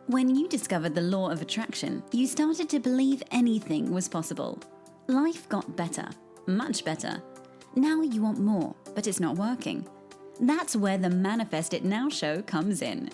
When you discovered the law of attraction, you started to believe anything was possible. Life got better, much better. Now you want more, but it's not working. That's where the Manifest It Now show comes in.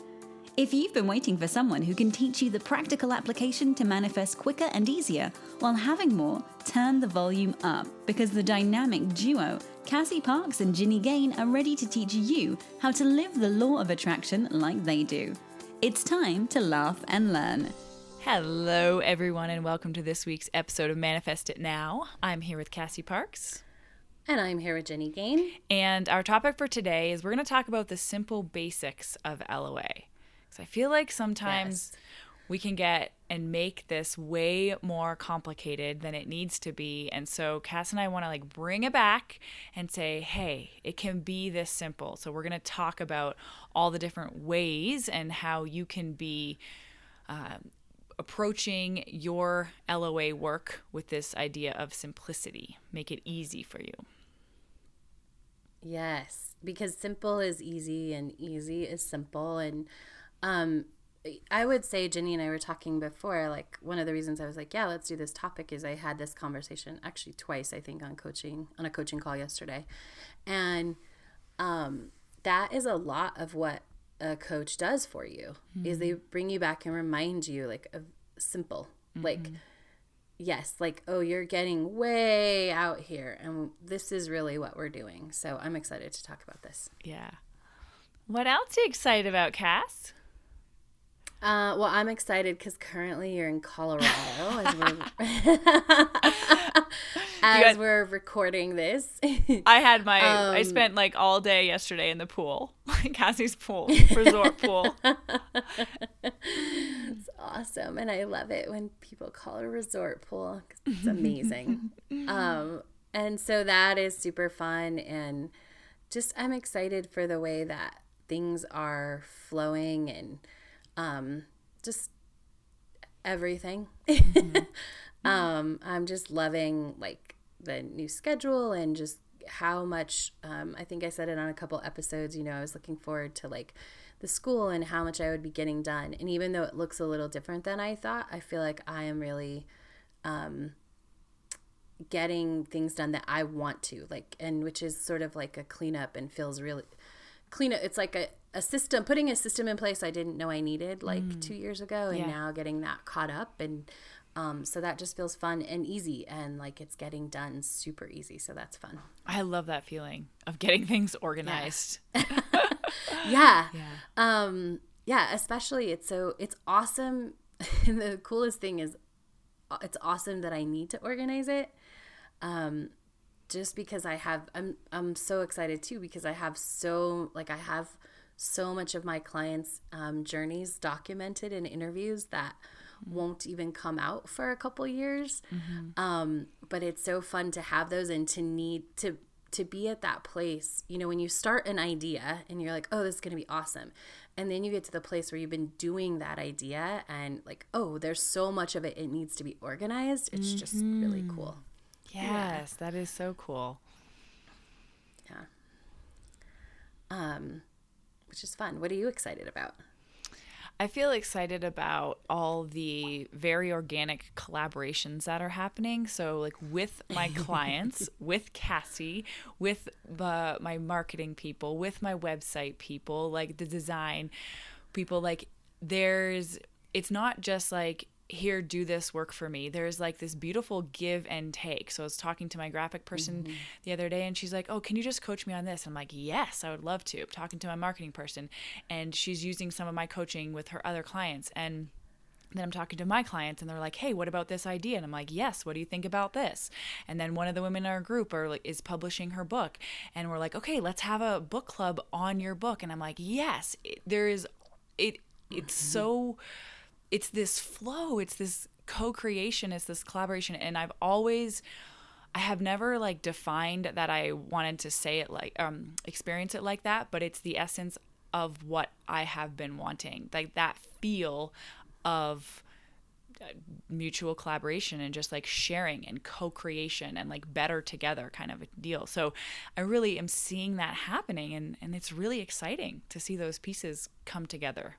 If you've been waiting for someone who can teach you the practical application to manifest quicker and easier while having more, turn the volume up, because the dynamic duo, Cassie Parks and Ginny Gane, are ready to teach you how to live the law of attraction like they do. It's time to laugh and learn. Hello, everyone, and welcome to this week's episode of Manifest It Now. I'm here with Cassie Parks. And I'm here with Jenny Gane. And our topic for today is we're going to talk about the simple basics of LOA. So I feel like sometimes we can get and make this way more complicated than it needs to be. And so Cass and I want to bring it back and say, hey, it can be this simple. So we're going to talk about all the different ways and how you can be approaching your LOA work with this idea of simplicity. Make it easy for you. Yes, because simple is easy and easy is simple. And I would say, Jenny and I were talking before, one of the reasons I was like, yeah, let's do this topic is I had this conversation actually twice, I think, on a coaching call yesterday. And that is a lot of what a coach does for you, is they bring you back and remind you of simple, yes, oh, you're getting way out here, and this is really what we're doing. So I'm excited to talk about this. Yeah. What else are you excited about, Cass? Well, I'm excited because currently you're in Colorado as we're recording this. I had I spent all day yesterday in the pool, Cassie's pool, resort pool. It's awesome. And I love it when people call it a resort pool because it's amazing. And so that is super fun. And just I'm excited for the way that things are flowing and just everything. I'm just loving the new schedule and just how much I think I said it on a couple episodes, I was looking forward to the school and how much I would be getting done. And even though it looks a little different than I thought, I feel like I am really getting things done that I want to, and which is sort of like a cleanup and feels really cleanup. It's like a system, putting a system in place I didn't know I needed 2 years ago, and now getting that caught up. And so that just feels fun and easy, and it's getting done super easy. So that's fun. I love that feeling of getting things organized. Yeah. Especially it's awesome. And the coolest thing is it's awesome that I need to organize it. Just because I'm so excited too, because I have so much of my clients' journeys documented in interviews that won't even come out for a couple years. But it's so fun to have those and to need to be at that place, when you start an idea and you're like, oh, this is going to be awesome. And then you get to the place where you've been doing that idea and oh, there's so much of it, it needs to be organized. It's just really cool. Yes, that is so cool. Yeah. Which is fun. What are you excited about? I feel excited about all the very organic collaborations that are happening. So with my clients, with Cassie, with my marketing people, with my website people, the design people, it's not just here, do this work for me. There's this beautiful give and take. So I was talking to my graphic person the other day, and she's like, oh, can you just coach me on this? I'm like, yes, I would love to. I'm talking to my marketing person, and she's using some of my coaching with her other clients. And then I'm talking to my clients, and they're like, hey, what about this idea? And I'm like, yes, what do you think about this? And then one of the women in our group is publishing her book, and we're like, okay, let's have a book club on your book. And I'm like, yes, it's this flow, it's this co-creation, it's this collaboration. And I have never defined that I wanted to say it experience it like that, but it's the essence of what I have been wanting, that feel of mutual collaboration and just sharing and co-creation and better together kind of a deal. So I really am seeing that happening, and it's really exciting to see those pieces come together.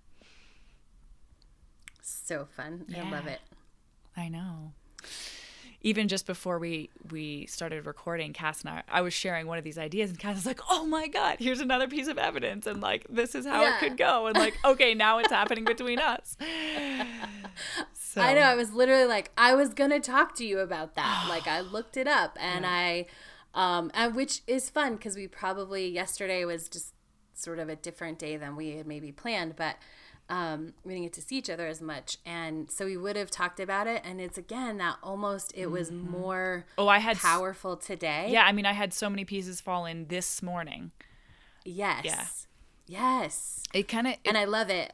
so fun. I love it. I know. Even just before we started recording, Cass and I was sharing one of these ideas, and Cass was like, "Oh my God, here's another piece of evidence, and like this is how it could go." And like, okay, now it's happening between us. So. I know. I was literally like, I was gonna talk to you about that. Like, I looked it up, and and which is fun because we probably yesterday was just sort of a different day than we had maybe planned, but. We didn't get to see each other as much, and so we would have talked about it, and it's again that almost it was more powerful today. Yeah, I mean, I had so many pieces fall in this morning. Yes. It kind of, and I love it.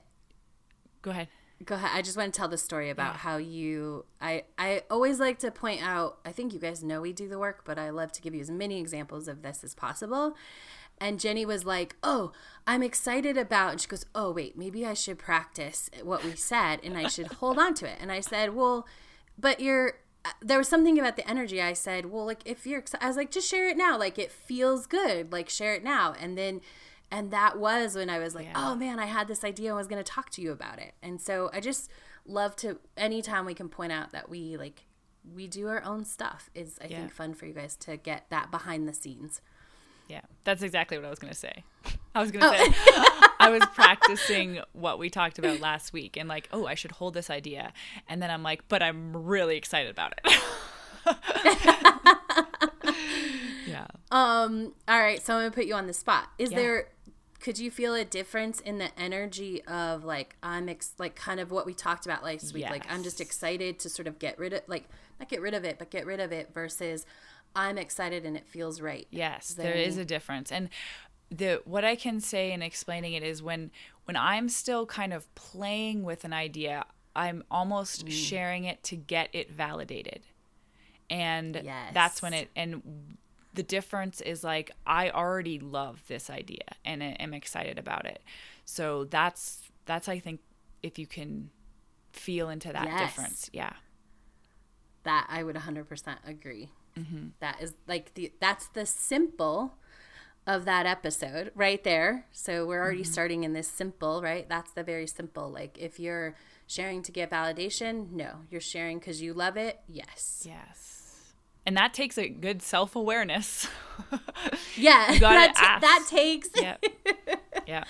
Go ahead. I just want to tell the story about how I always like to point out, I think you guys know we do the work, but I love to give you as many examples of this as possible. And Jenny was like, "Oh, I'm excited about," and she goes, "Oh, wait, maybe I should practice what we said and I should hold on to it." And I said, "Well, but there was something about the energy." I said, "Well, like if you're excited," I was like, "Just share it now. Like it feels good. Like share it now." And that was when I was like, "Oh man, I had this idea. I was going to talk to you about it." And so I just love to, anytime we can point out that we do our own stuff is, I think, fun for you guys to get that behind the scenes. Yeah, that's exactly what I was going to say. I was going to say, I was practicing what we talked about last week and like, oh, I should hold this idea. And then I'm like, but I'm really excited about it. Yeah. All right. So I'm going to put you on the spot. Could you feel a difference in the energy of like, like kind of what we talked about last week? Yes. Like, I'm just excited to sort of get rid of, like, not get rid of it, but get rid of it versus I'm excited and it feels right. Yes, there is a difference. And what I can say in explaining it is when I'm still kind of playing with an idea, I'm almost sharing it to get it validated. And that's when the difference is like, I already love this idea and am excited about it. So that's I think, if you can feel into that difference. Yeah. That I would 100% agree. Mm-hmm. That is like that's the simple of that episode right there. So we're already starting in this simple, right? That's the very simple. Like if you're sharing to get validation, no. You're sharing because you love it, yes. And that takes a good self-awareness. Yeah, you gotta that takes. Yeah.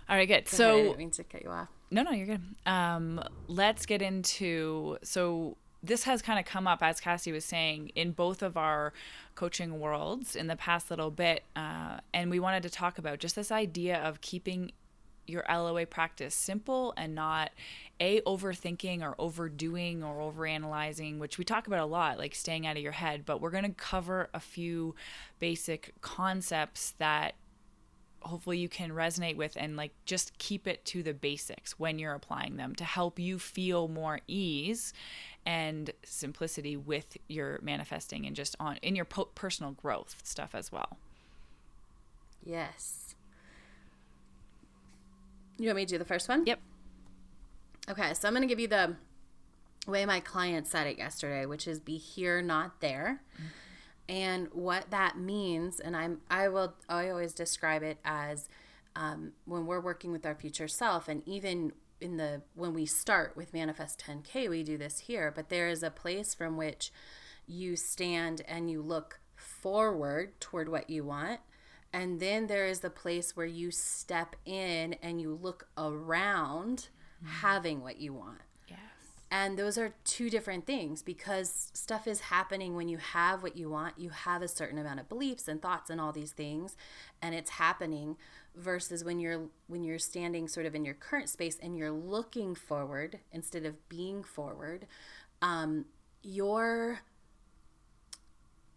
All right, good. So I didn't mean to cut you off. No, you're good. Let's get into, so this has kind of come up, as Cassie was saying, in both of our coaching worlds in the past little bit. And we wanted to talk about just this idea of keeping your LOA practice simple and not overthinking or overdoing or overanalyzing, which we talk about a lot, like staying out of your head. But we're going to cover a few basic concepts that hopefully you can resonate with and like just keep it to the basics when you're applying them to help you feel more ease and simplicity with your manifesting and just in your personal growth stuff as well. Yes. You want me to do the first one? Yep. Okay, so I'm going to give you the way my client said it yesterday, which is be here, not there. And what that means, and I always describe it as when we're working with our future self, and even when we start with Manifest 10K, we do this here, but there is a place from which you stand and you look forward toward what you want. And then there is the place where you step in and you look around having what you want. Yes. And those are two different things, because stuff is happening when you have what you want. You have a certain amount of beliefs and thoughts and all these things, and it's happening, versus when you're standing sort of in your current space and you're looking forward instead of being forward.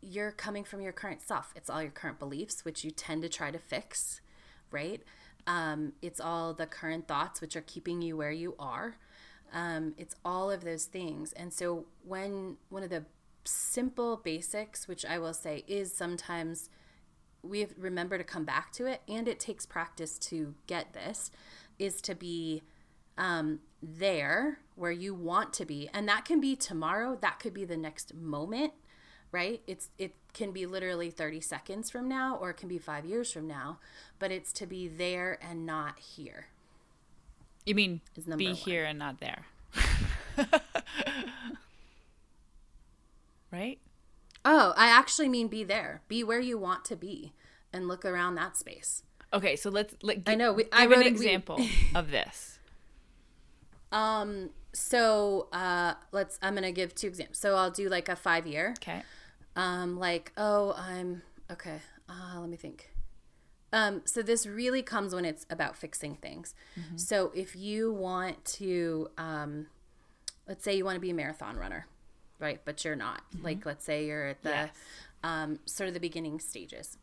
You're coming from your current self. It's all your current beliefs, which you tend to try to fix, right? It's all the current thoughts, which are keeping you where you are. It's all of those things. And so one of the simple basics, which I will say is sometimes we remember to come back to it, and it takes practice to get this, is to be there where you want to be. And that can be tomorrow. That could be the next moment. Right? It can be literally 30 seconds from now, or it can be 5 years from now, but it's to be there and not here. You mean is number be one. here and not there. Right? Oh, I actually mean be there. Be where you want to be and look around that space. Okay, so let's I know. give I wrote an it- example of this. So I'm gonna give 2 examples. So I'll do like a 5-year. Okay. Let me think. So this really comes when it's about fixing things. Mm-hmm. So if you want to, let's say you want to be a marathon runner, right? But you're not. Mm-hmm. Like, let's say you're at the sort of the beginning stages.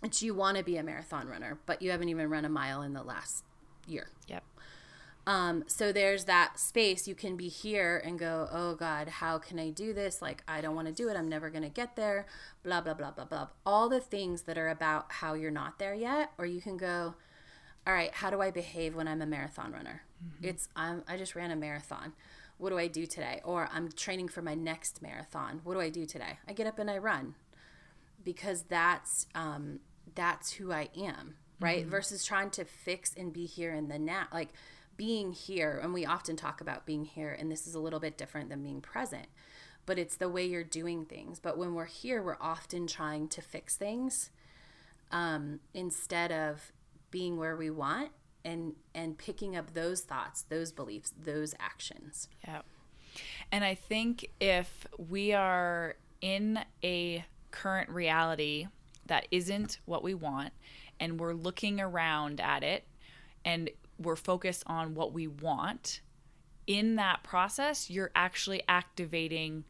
And you want to be a marathon runner, but you haven't even run a mile in the last year. Yep. So there's that space. You can be here and go, oh God, how can I do this? Like, I don't want to do it. I'm never going to get there. Blah, blah, blah, blah, blah. All the things that are about how you're not there yet. Or you can go, all right, how do I behave when I'm a marathon runner? I just ran a marathon. What do I do today? Or I'm training for my next marathon. What do I do today? I get up and I run, because that's who I am, right? Versus trying to fix and be here in the now, like being here. And we often talk about being here, and this is a little bit different than being present, but it's the way you're doing things. But when we're here, we're often trying to fix things instead of being where we want and picking up those thoughts, those beliefs, those actions. Yeah. And I think if we are in a current reality that isn't what we want, and we're looking around at it and we're focused on what we want, in that process, you're actually activating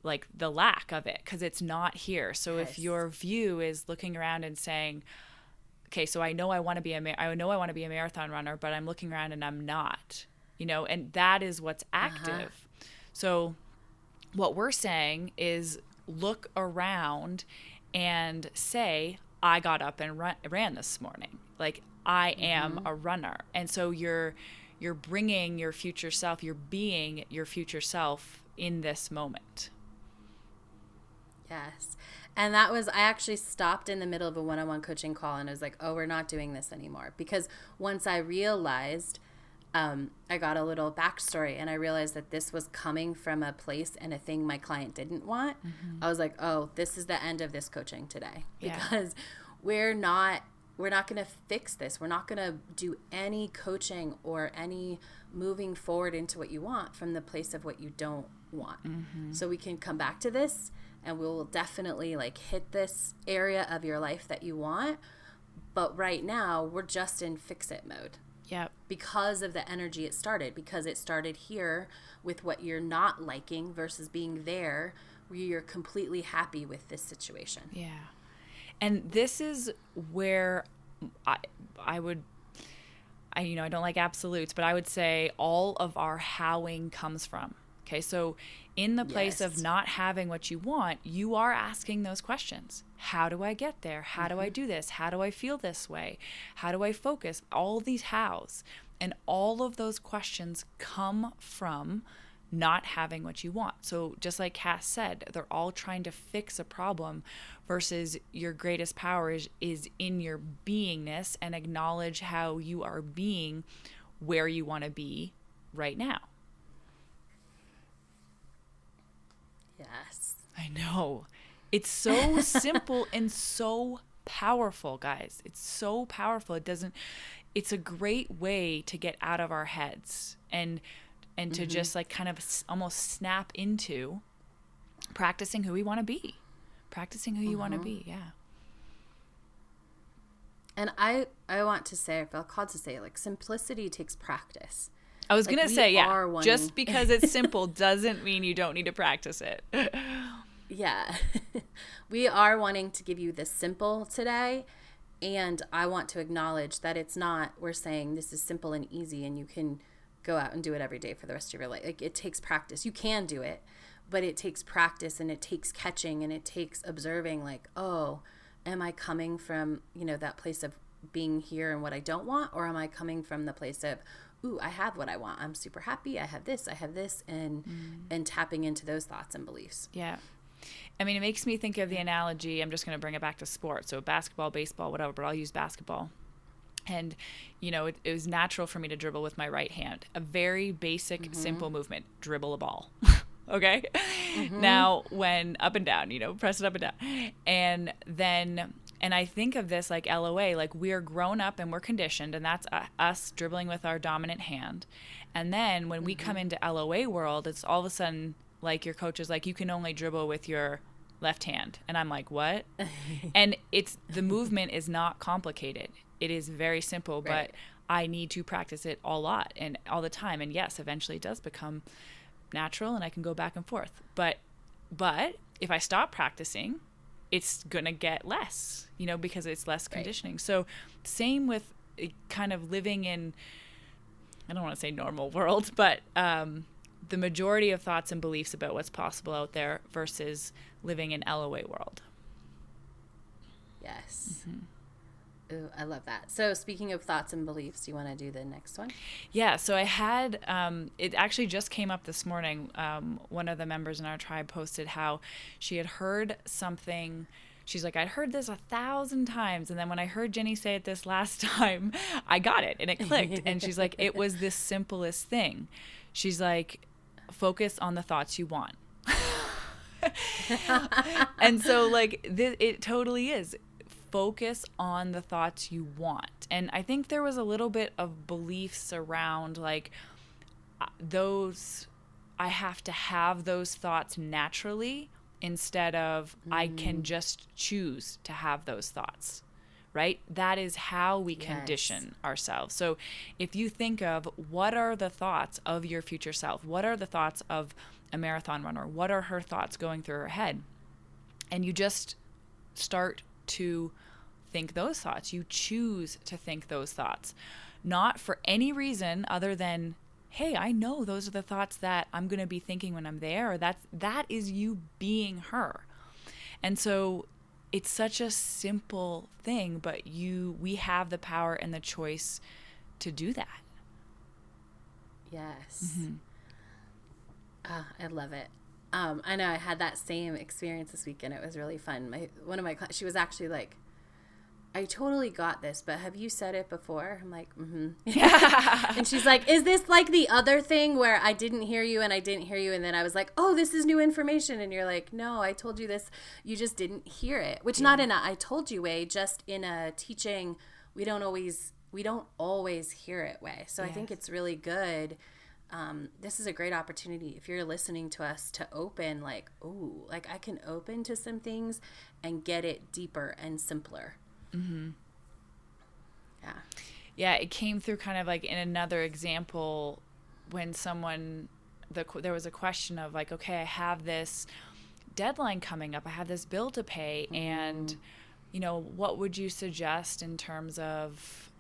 like the lack of it, because it's not here. So if your view is looking around and saying, okay, so I know I want to be a marathon runner, but I'm looking around and I'm not, and that is what's active. So what we're saying is look around and say, I got up and ran this morning. Like, I am a runner. And so you're bringing your future self, you're being your future self in this moment. Yes. And that was, I actually stopped in the middle of a one-on-one coaching call and I was like, oh, we're not doing this anymore. Because once I realized, I got a little backstory and I realized that this was coming from a place and a thing my client didn't want. I was like, oh, this is the end of this coaching today, because we're not going to fix this. We're not going to do any coaching or any moving forward into what you want from the place of what you don't want. So we can come back to this and we'll definitely like hit this area of your life that you want. But right now we're just in fix it mode. Yep. Because of the energy it started, because it started here with what you're not liking versus being there where you're completely happy with this situation. Yeah. And this is where I don't like absolutes, but I would say all of our howing comes from. Okay, so in the place of not having what you want, you are asking those questions. How do I get there? How do I do this? How do I feel this way? How do I focus? All these hows. And all of those questions come from not having what you want. So just like Cass said, they're all trying to fix a problem, versus your greatest power is in your beingness, and acknowledge how you are being where you want to be right now. Yes. I know. It's so simple and so powerful, guys. It's so powerful. It's a great way to get out of our heads and to just like kind of almost snap into practicing who we want to be. Practicing who you want to be. Yeah. And I want to say, I feel called to say, like, simplicity takes practice. I was going to say, just because it's simple doesn't mean you don't need to practice it. Yeah. We are wanting to give you the simple today. And I want to acknowledge that it's not, we're saying this is simple and easy and you can go out and do it every day for the rest of your life. Like, it takes practice. You can do it, but it takes practice, and it takes catching, and it takes observing, like, oh, am I coming from, that place of being here and what I don't want? Or am I coming from the place of, ooh, I have what I want. I'm super happy. I have this, and tapping into those thoughts and beliefs. Yeah. I mean, it makes me think of the analogy. I'm just going to bring it back to sports. So basketball, baseball, whatever, but I'll use basketball. And, it was natural for me to dribble with my right hand. A very basic, simple movement, dribble a ball. Okay. Now, when up and down, press it up and down. And I think of this like LOA, like we're grown up and we're conditioned, and that's us dribbling with our dominant hand. And then when we come into LOA world, it's all of a sudden like your coach is like, you can only dribble with your left hand. And I'm like, what? And the movement is not complicated. It is very simple, Right. but I need to practice it a lot and all the time. And yes, eventually it does become natural and I can go back and forth. But if I stop practicing, it's going to get less, because it's less conditioning. Right. So same with kind of living in, I don't want to say normal world, but the majority of thoughts and beliefs about what's possible out there versus living in LOA world. Yes. Ooh, I love that. So speaking of thoughts and beliefs, do you want to do the next one? Yeah. So I had, it actually just came up this morning. One of the members in our tribe posted how she had heard something. She's like, I'd heard this 1,000 times. And then when I heard Ginny say it this last time, I got it and it clicked. And she's like, it was the simplest thing. She's like, focus on the thoughts you want. And so like it totally is. Focus on the thoughts you want. And I think there was a little bit of beliefs around like I have to have those thoughts naturally instead of I can just choose to have those thoughts, right? That is how we condition ourselves. So if you think of what are the thoughts of your future self, what are the thoughts of a marathon runner, what are her thoughts going through her head? And you just start to think those thoughts. You choose to think those thoughts, not for any reason other than, hey, I know those are the thoughts that I'm going to be thinking when I'm there, or that is you being her. And so it's such a simple thing, but we have the power and the choice to do that. Yes. I love it. I know I had that same experience this weekend. It was really fun. One of my she was actually like, I totally got this, but have you said it before? I'm like, And she's like, is this like the other thing where I didn't hear you and I didn't hear you? And then I was like, oh, this is new information. And you're like, no, I told you this. You just didn't hear it, which not in a I told you way, just in a teaching. We don't always hear it way. So I think it's really good. This is a great opportunity if you're listening to us to open like, ooh, like I can open to some things and get it deeper and simpler. Yeah, it came through kind of like in another example when there was a question of like, okay, I have this deadline coming up, I have this bill to pay, and what would you suggest in terms of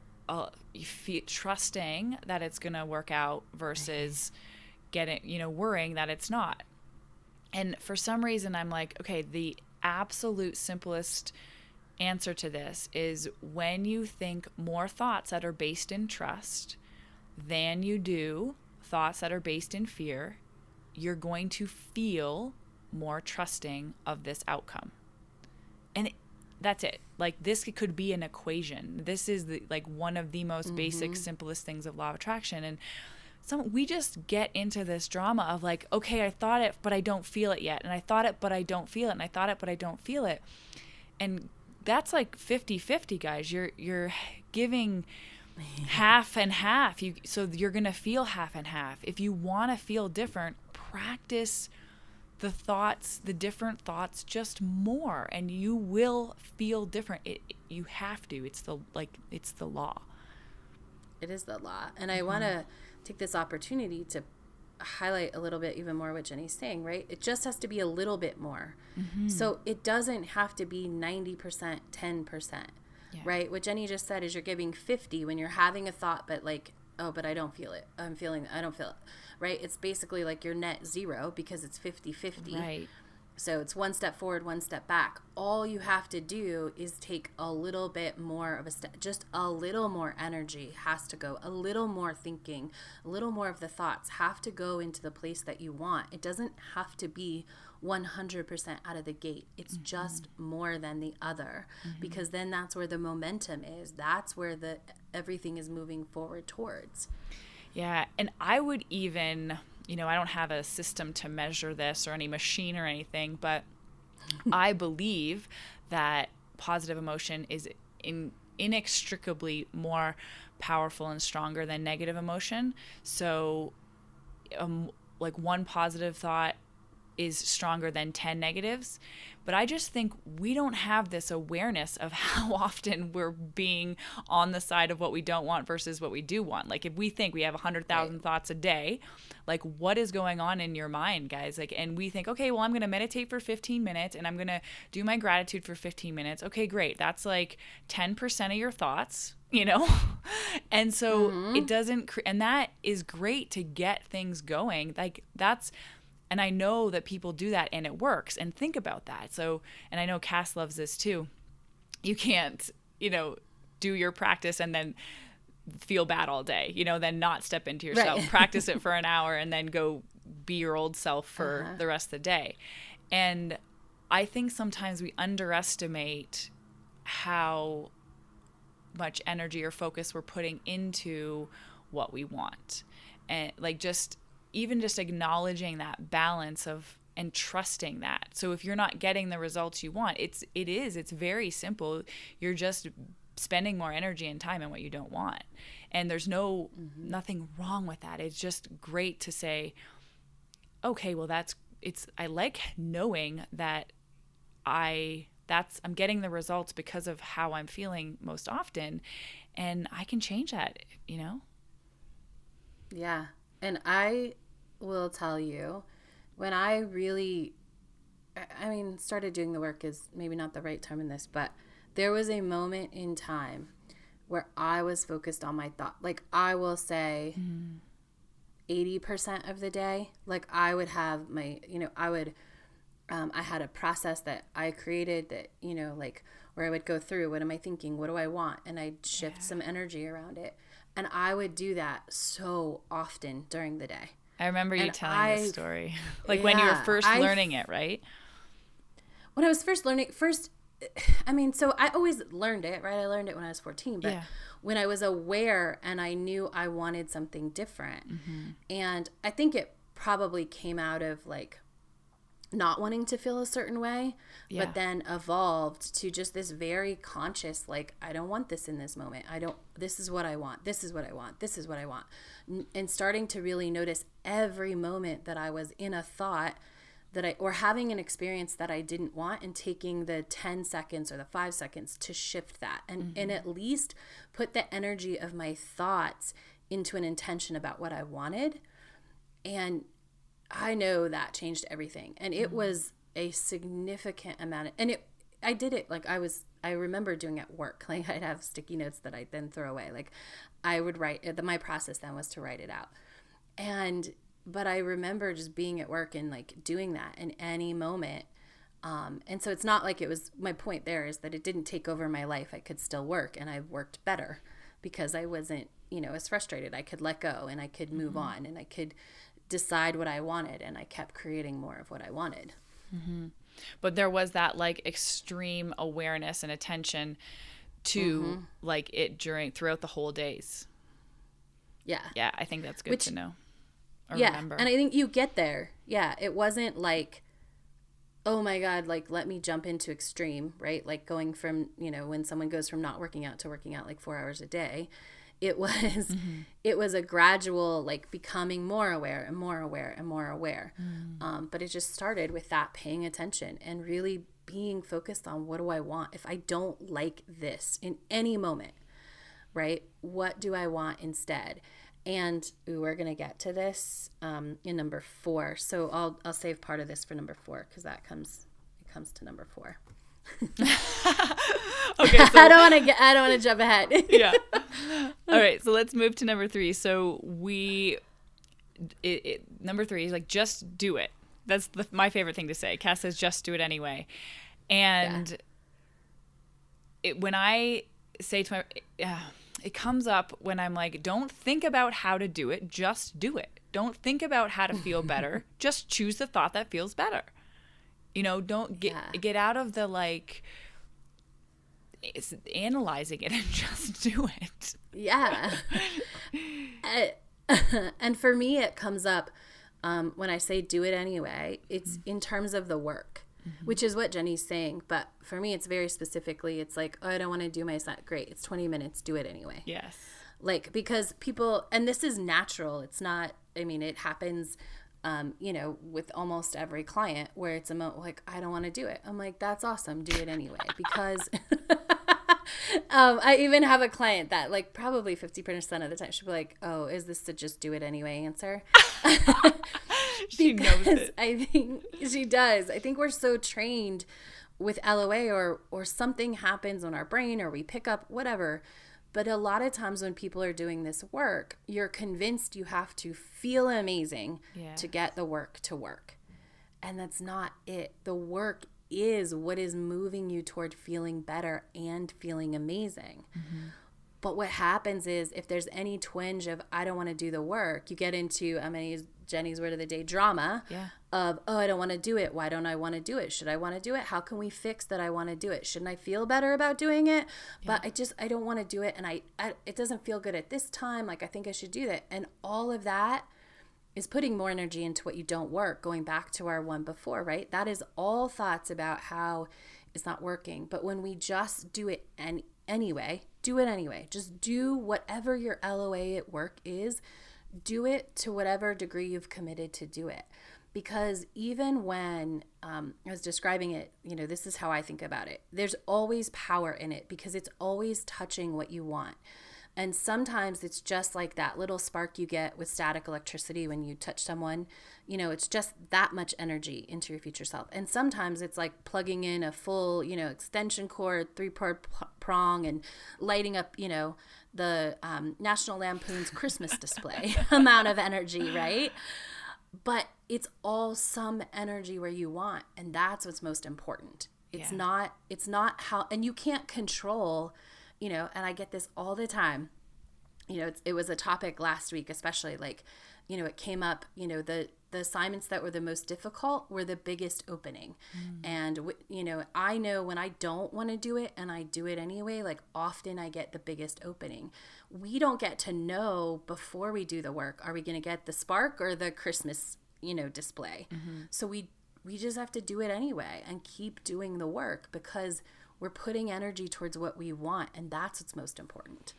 trusting that it's going to work out versus worrying that it's not? And for some reason I'm like, okay, the absolute simplest answer to this is when you think more thoughts that are based in trust than you do thoughts that are based in fear, you're going to feel more trusting of this outcome. And that's it. Like this could be an equation. This is one of the most basic, simplest things of law of attraction. And we just get into this drama of like, okay, I thought it, but I don't feel it yet. And I thought it, but I don't feel it. And I thought it, but I don't feel it. And that's like 50-50, guys. You're giving half and half. So you're going to feel half and half. If you want to feel different, practice the different thoughts just more, and you will feel different. You have to. It's the law. It is the law. And I want to take this opportunity to highlight a little bit even more what Jenny's saying, right? It just has to be a little bit more. So it doesn't have to be 90%, 10%, right? What Jenny just said is you're giving 50 when you're having a thought, but like, oh, but I don't feel it. I don't feel it, right? It's basically like your net zero because it's 50-50. Right. So it's one step forward, one step back. All you have to do is take a little bit more of a step, just a little more energy has to go, a little more thinking, a little more of the thoughts have to go into the place that you want. It doesn't have to be 100% out of the gate. It's just more than the other, because then that's where the momentum is. That's where everything is moving forward towards. Yeah. And I would even, I don't have a system to measure this or any machine or anything, but I believe that positive emotion is inextricably more powerful and stronger than negative emotion. So like one positive thought is stronger than 10 negatives. But I just think we don't have this awareness of how often we're being on the side of what we don't want versus what we do want. Like if we think we have 100,000 thoughts a day, like what is going on in your mind, guys? Like, and we think, okay, well, I'm going to meditate for 15 minutes and I'm going to do my gratitude for 15 minutes. Okay, great. That's like 10% of your thoughts, And so it doesn't, and that is great to get things going. Like and I know that people do that and it works, and think about that. So, and I know Cass loves this too. You can't, do your practice and then feel bad all day, then not step into yourself, Right. practice it for an hour and then go be your old self for the rest of the day. And I think sometimes we underestimate how much energy or focus we're putting into what we want. And like even just acknowledging that balance of and trusting that. So if you're not getting the results you want, it's very simple. You're just spending more energy and time in what you don't want. And there's nothing wrong with that. It's just great to say, okay, well I like knowing that I'm getting the results because of how I'm feeling most often, and I can change that, Yeah. And I will tell you, when I really, started doing the work is maybe not the right term in this, but there was a moment in time where I was focused on my thought. Like I will say 80% of the day, like I would have my, I had a process that I created that, like where I would go through, what am I thinking? What do I want? And I'd shift some energy around it. And I would do that so often during the day. I remember you telling this story. Like when you were first learning it, right? When I was first learning, so I always learned it, right? I learned it when I was 14. But when I was aware and I knew I wanted something different. And I think it probably came out of like not wanting to feel a certain way, but then evolved to just this very conscious, like, I don't want this in this moment. This is what I want. This is what I want. This is what I want. And starting to really notice every moment that I was in a thought or having an experience that I didn't want, and taking the 10 seconds or the 5 seconds to shift that and at least put the energy of my thoughts into an intention about what I wanted. And I know that changed everything. And it was a significant amount I did it like I remember doing it at work. Like I'd have sticky notes that I'd then throw away. Like I would write, my process then was to write it out. But I remember just being at work and like doing that in any moment. And so it's not like it was, my point there is that it didn't take over my life. I could still work, and I worked better because I wasn't, as frustrated. I could let go and I could move on, and I could decide what I wanted, and I kept creating more of what I wanted. But there was that like extreme awareness and attention to like it throughout the whole days. Yeah, I think that's good to know or remember. And I think you get there. Yeah, it wasn't like, oh my God, like let me jump into extreme, right? Like going from, when someone goes from not working out to working out like 4 hours a day. It was a gradual, like, becoming more aware and more aware and more aware. But it just started with that paying attention and really being focused on, what do I want? If I don't like this in any moment, right? What do I want instead? And we're going to get to this in number 4. So I'll save part of this for number 4, because it comes to number 4. Okay, so I don't want to jump ahead. Yeah. All right, so let's move to number 3. So number 3 is like, just do it. That's my favorite thing to say. Cass says, just do it anyway. And when I say to my, it comes up when I'm like, don't think about how to do it, just do it. Don't think about how to feel better. Just choose the thought that feels better. Don't get out of the like, it's analyzing it and just do it. Yeah. And for me, it comes up when I say do it anyway, it's in terms of the work, which is what Jenny's saying. But for me, it's very specifically, it's like, oh, I don't want to do my set. Great. It's 20 minutes. Do it anyway. Yes. Like, because people, and this is natural. It's not, it happens, with almost every client where it's like, I don't want to do it. I'm like, that's awesome. Do it anyway. Because I even have a client that like probably 50% of the time she'll be like, oh, is this the just do it anyway answer? She knows it. I think she does. I think we're so trained with LOA or something happens on our brain or we pick up whatever. But a lot of times when people are doing this work, you're convinced you have to feel amazing to get the work to work. And that's not it. The work is what is moving you toward feeling better and feeling amazing. But what happens is if there's any twinge of I don't want to do the work, you get into, I'm going to use Jenny's word of the day, drama of, oh, I don't want to do it. Why don't I want to do it? Should I want to do it? How can we fix that I want to do it? Shouldn't I feel better about doing it? But I don't want to do it. And I it doesn't feel good at this time. Like, I think I should do that. And all of that is putting more energy into what you don't work, going back to our one before, right? That is all thoughts about how it's not working. But when we just do it anyway, do it anyway. Just do whatever your LOA at work is. Do it to whatever degree you've committed to do it. Because even when I was describing it, this is how I think about it. There's always power in it because it's always touching what you want. And sometimes it's just like that little spark you get with static electricity when you touch someone. It's just that much energy into your future self. And sometimes it's like plugging in a full, extension cord, 3-prong and lighting up, the National Lampoon's Christmas display amount of energy, right? But it's all some energy where you want. And that's what's most important. It's not how, and you can't control, and I get this all the time. It was a topic last week, especially like, it came up, the assignments that were the most difficult were the biggest opening. And, I know when I don't want to do it and I do it anyway, like often I get the biggest opening. We don't get to know before we do the work. Are we going to get the spark or the Christmas, display? So we just have to do it anyway and keep doing the work because we're putting energy towards what we want. And that's what's most important.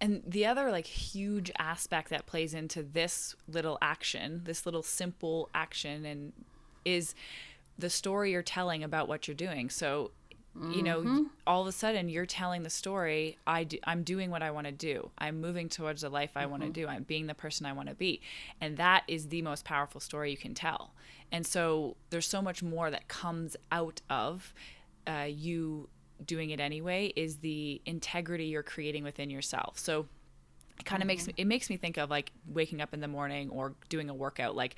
And the other like huge aspect that plays into this little action, this little simple action, and is the story you're telling about what you're doing. So, all of a sudden you're telling the story, I'm doing what I want to do. I'm moving towards the life I want to do. I'm being the person I want to be. And that is the most powerful story you can tell. And so there's so much more that comes out of you doing it anyway, is the integrity you're creating within yourself. So it kind of makes me think of like waking up in the morning or doing a workout, like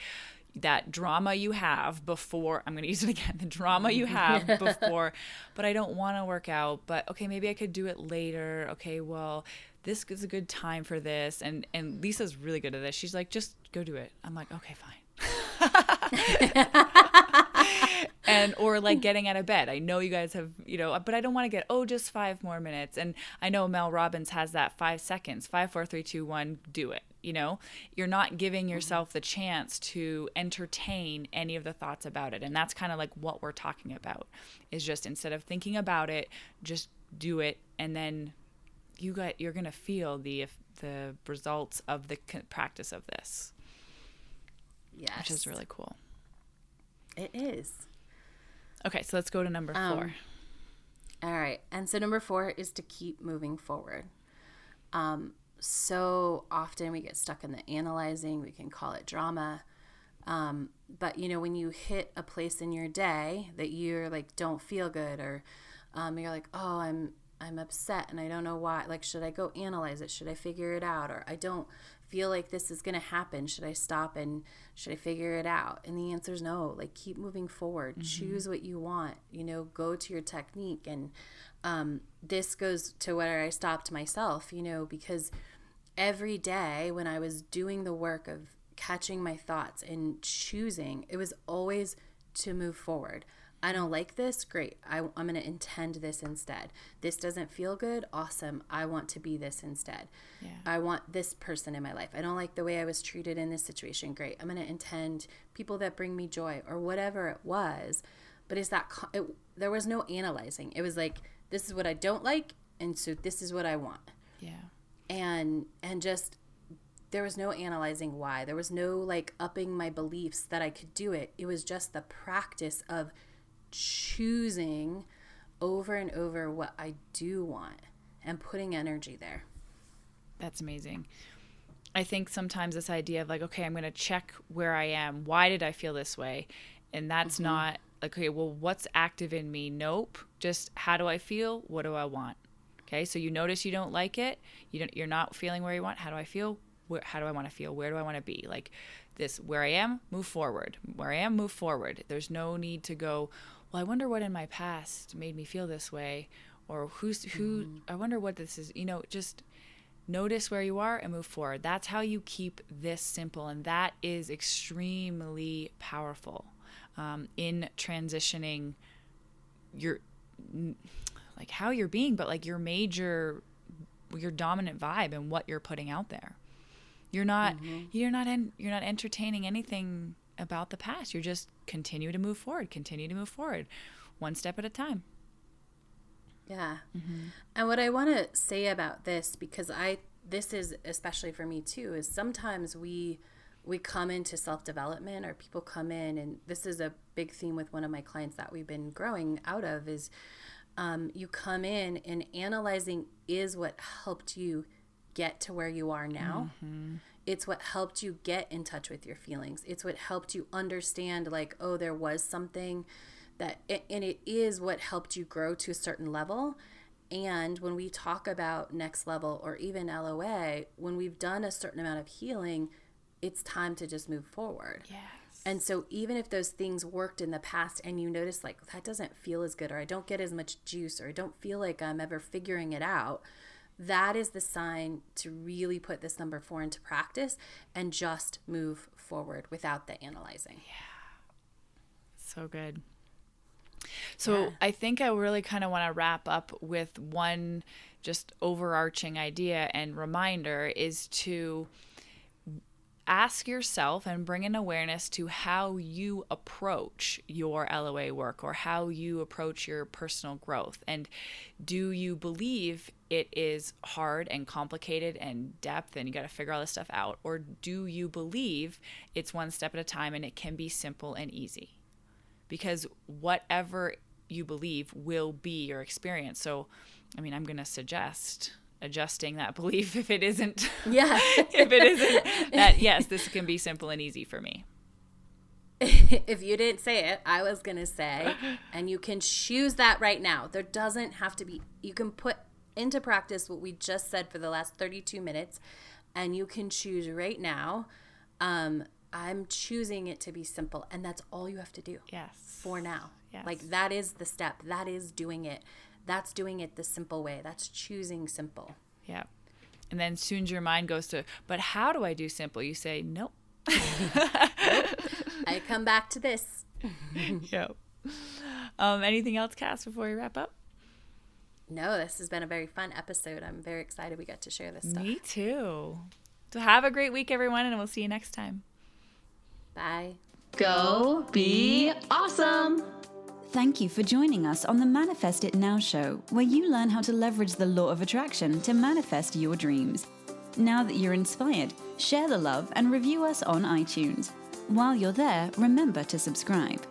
that drama you have before. I'm going to use it again. The drama you have before, but I don't want to work out, but okay, maybe I could do it later. Okay, well, this is a good time for this. And Lisa's really good at this. She's like, just go do it. I'm like, okay, fine. Or like getting out of bed. I know you guys have, but I don't want to get, just 5 more minutes. And I know Mel Robbins has that 5 seconds, 5, 4, 3, 2, 1, do it. You're not giving yourself the chance to entertain any of the thoughts about it. And that's kind of like what we're talking about, is just instead of thinking about it, just do it. And then you're going to feel the results of the practice of this. Yes. Which is really cool. It is. Okay, so let's go to number 4. All right. And so number 4 is to keep moving forward. So often we get stuck in the analyzing. We can call it drama. But, when you hit a place in your day that you're like, don't feel good, or you're like, oh, I'm upset and I don't know why. Like, should I go analyze it? Should I figure it out? Or I don't feel like this is going to happen? Should I stop and should I figure it out? And the answer is no. Like, keep moving forward. Choose what you want, go to your technique. And this goes to where I stopped myself, because every day when I was doing the work of catching my thoughts and choosing, it was always to move forward. I don't like this. Great. I'm going to intend this instead. This doesn't feel good. Awesome. I want to be this instead. Yeah. I want this person in my life. I don't like the way I was treated in this situation. Great. I'm going to intend people that bring me joy or whatever it was. But there was no analyzing. It was like, this is what I don't like. And so this is what I want. Yeah. And just, there was no analyzing why. There was no like upping my beliefs that I could do it. It was just the practice of choosing over and over what I do want and putting energy there. That's amazing. I think sometimes this idea of like, okay, I'm going to check where I am. Why did I feel this way? And that's not like, okay, well, what's active in me? Nope. Just how do I feel? What do I want? Okay. So you notice you don't like it. You're not feeling where you want. How do I feel? How do I want to feel? Where do I want to be? Like this, where I am, move forward. Where I am, move forward. There's no need to go, well, I wonder what in my past made me feel this way, or who, I wonder what this is, just notice where you are and move forward. That's how you keep this simple. And that is extremely powerful in transitioning your, like how you're being, but like your dominant vibe and what you're putting out there. You're not entertaining anything about the past. You're just continue to move forward, one step at a time. Yeah. And what I want to say about this, because this is especially for me too, is sometimes we come into self-development, or people come in, and this is a big theme with one of my clients that we've been growing out of, is you come in and analyzing is what helped you get to where you are now. It's what helped you get in touch with your feelings. It's what helped you understand, like, oh, there was something that, and it is what helped you grow to a certain level. And when we talk about next level or even LOA, when we've done a certain amount of healing, it's time to just move forward. Yes. And so even if those things worked in the past and you notice like that doesn't feel as good, or I don't get as much juice, or I don't feel like I'm ever figuring it out, that is the sign to really put this number 4 into practice and just move forward without the analyzing. Yeah. So good. So I think I really kind of want to wrap up with one just overarching idea and reminder is to ask yourself and bring an awareness to how you approach your LOA work or how you approach your personal growth. And do you believe it is hard and complicated and depth and you got to figure all this stuff out? Or do you believe it's one step at a time and it can be simple and easy? Because whatever you believe will be your experience. So, I mean, I'm going to suggest adjusting that belief if it isn't that yes, this can be simple and easy for me. If you didn't say it, I was going to say, and you can choose that right now. There doesn't have to be, you can put into practice what we just said for the last 32 minutes, and you can choose right now, I'm choosing it to be simple, and that's all you have to do. Yes. For now. Yes. Like that is the step. That is doing it. That's doing it the simple way. That's choosing simple. Yeah. And then soon as your mind goes to, but how do I do simple? You say, nope. I come back to this. Yep. Anything else, Cass, before we wrap up? No, this has been a very fun episode. I'm very excited we got to share this stuff. Me too. So have a great week, everyone, and we'll see you next time. Bye. Go be awesome. Thank you for joining us on the Manifest It Now show, where you learn how to leverage the law of attraction to manifest your dreams. Now that you're inspired, share the love and review us on iTunes. While you're there, remember to subscribe.